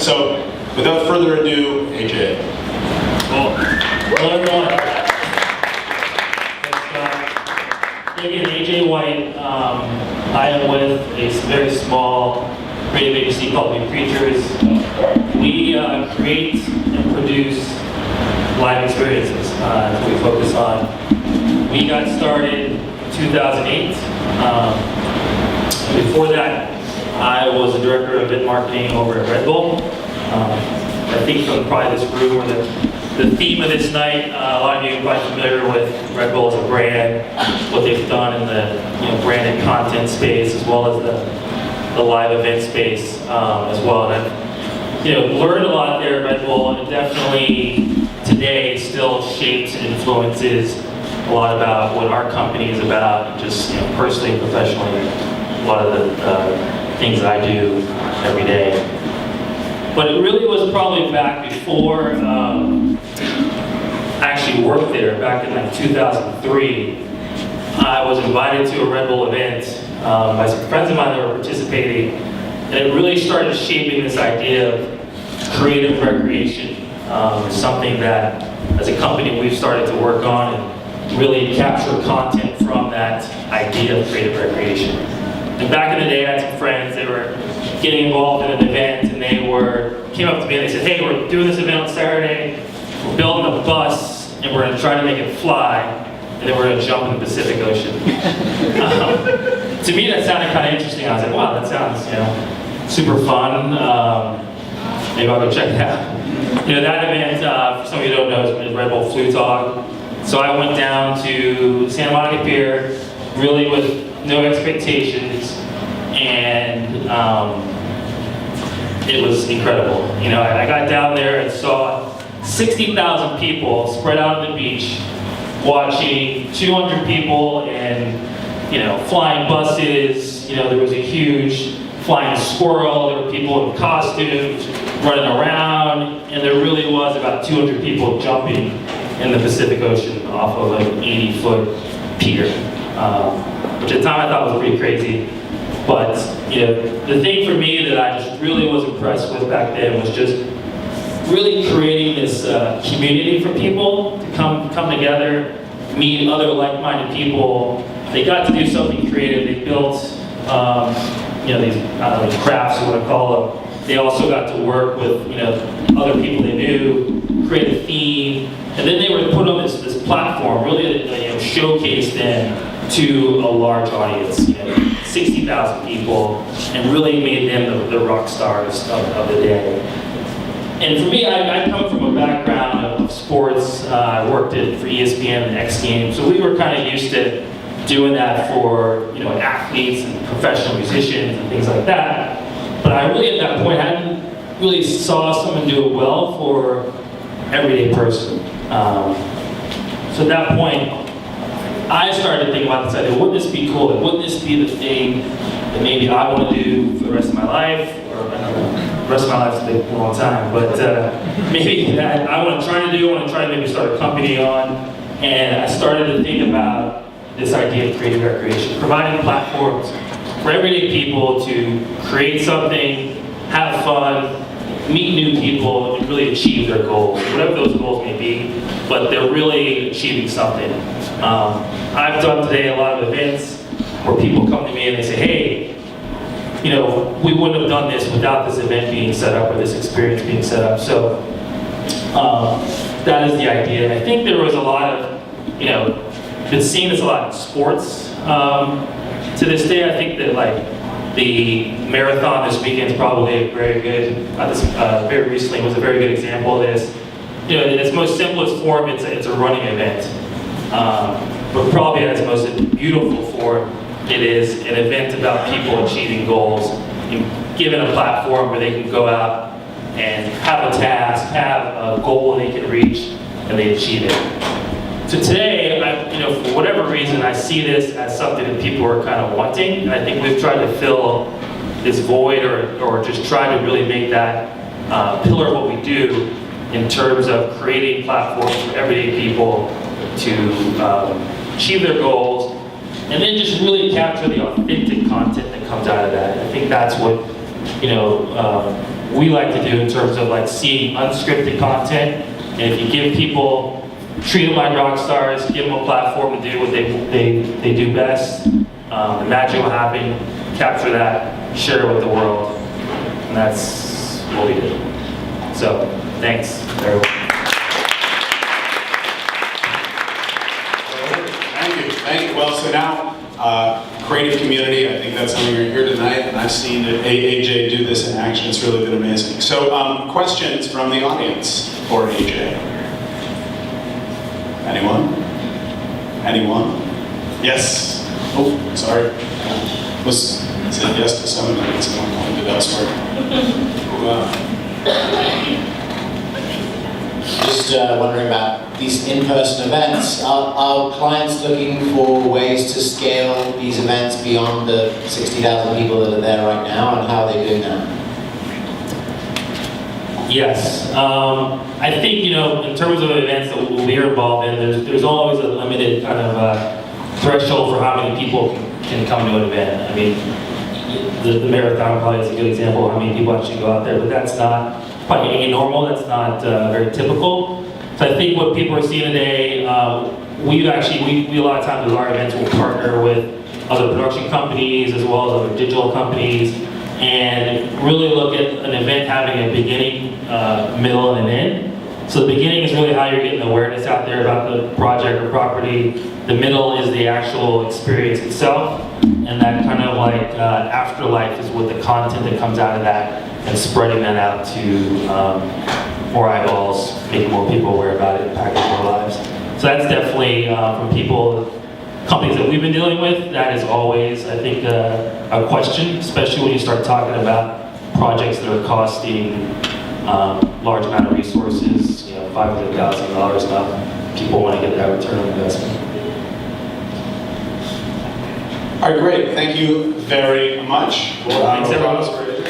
So, without further ado, AJ. Cool. Hello everyone. Again, AJ White. I am with a very small creative agency called New Creatures. We create and produce live experiences. That's what we focus on. We got started in 2008. Before that, I was the director of event marketing over at Red Bull. I think from probably this room or the theme of this night, a lot of you are probably familiar with Red Bull as a brand, what they've done in the branded content space as well as the live event space as well. And I've learned a lot there at Red Bull, and definitely today still shapes and influences a lot about what our company is about, just personally and professionally, a lot of the things that I do every day. But it really was probably back before I actually worked there, back in like 2003. I was invited to a Red Bull event by some friends of mine that were participating, and it really started shaping this idea of creative recreation. Something that, as a company, we've started to work on and really capture content from that idea of creative recreation. And back in the day, I had some friends, they were getting involved in an event, and they came up to me and they said, hey, we're doing this event on Saturday, we're building a bus, and we're gonna try to make it fly, and then we're gonna jump in the Pacific Ocean. To me, that sounded kind of interesting. I was like, wow, that sounds super fun. Maybe I'll go check it out. That event, for some of you who don't know, is Red Bull Flu Talk. So I went down to Santa Monica Pier, really with no expectations, and it was incredible. I got down there and saw 60,000 people spread out on the beach, watching 200 people and flying buses. There was a huge flying squirrel. There were people in costumes running around, and there really was about 200 people jumping in the Pacific Ocean off of like an 80-foot pier, which at the time I thought was pretty crazy. But the thing for me that I just really was impressed with back then was just really creating this community for people to come together, meet other like-minded people. They got to do something creative. They built these crafts, or what I call them. They also got to work with other people they knew, create a theme, and then they were put on this platform, really showcase them to a large audience, 60,000 people, and really made them the rock stars of the day. And for me, I come from a background of sports. I worked for ESPN and X Games, so we were kind of used to doing that for athletes and professional musicians and things like that. But I really, at that point, hadn't really saw someone do it well for everyday person. So at that point, I started to think about this idea, wouldn't this be cool? Wouldn't this be the thing that maybe I want to do for the rest of my life? Or I don't know, the rest of my life is a long time, but maybe that I want to try to maybe start a company on. And I started to think about this idea of creative recreation, providing platforms for everyday people to create something, have fun, meet new people, and really achieve their goals, whatever those goals may be, but they're really achieving something. I've done today a lot of events where people come to me and they say, hey, we wouldn't have done this without this event being set up or this experience being set up. So that is the idea. And I think there was a lot of, been seeing this a lot in sports. To this day, I think that the marathon this weekend is probably a very good, very recently was a very good example of this. In its most simplest form, it's a running event. But probably at its most beautiful form, it is an event about people achieving goals, and given a platform where they can go out and have a task, have a goal they can reach, and they achieve it. So today, for whatever reason, I see this as something that people are kind of wanting, and I think we've tried to fill this void or just try to really make that pillar of what we do in terms of creating platforms for everyday people to achieve their goals, and then just really capture the authentic content that comes out of that. I think that's what we like to do in terms of like seeing unscripted content. And if you give people, treat them like rock stars, give them a platform to do what they do best, imagine what happened, capture that, share it with the world. And that's what we do. So, thanks, everyone. Thank you. Well, so now, creative community, I think that's something you're here tonight, and I've seen AJ do this in action. It's really been amazing. So, questions from the audience for AJ? Anyone? Yes? Oh, sorry. Was said yes to some, and someone pointed elsewhere. Just wondering about these in-person events. Are clients looking for ways to scale these events beyond the 60,000 people that are there right now, and how are they doing that? Yes. I think, in terms of events that we're involved in, there's always a limited kind of threshold for how many people can come to an event. I mean, the marathon probably is a good example of how many people actually go out there, but that's not probably normal, that's not very typical. So I think what people are seeing today, we a lot of times with our events will partner with other production companies as well as other digital companies, and really look at an event having a beginning, middle, and an end. So the beginning is really how you're getting awareness out there about the project or property. The middle is the actual experience itself, and that kind of like afterlife is with the content that comes out of that, and spreading that out to more eyeballs, making more people aware about it, impacting more lives. So that's definitely from companies that we've been dealing with, that is always, I think, a question, especially when you start talking about projects that are costing large amount of resources, $500,000 and up. People want to get that return on investment. All right, great. Thank you very much. Thanks, everyone.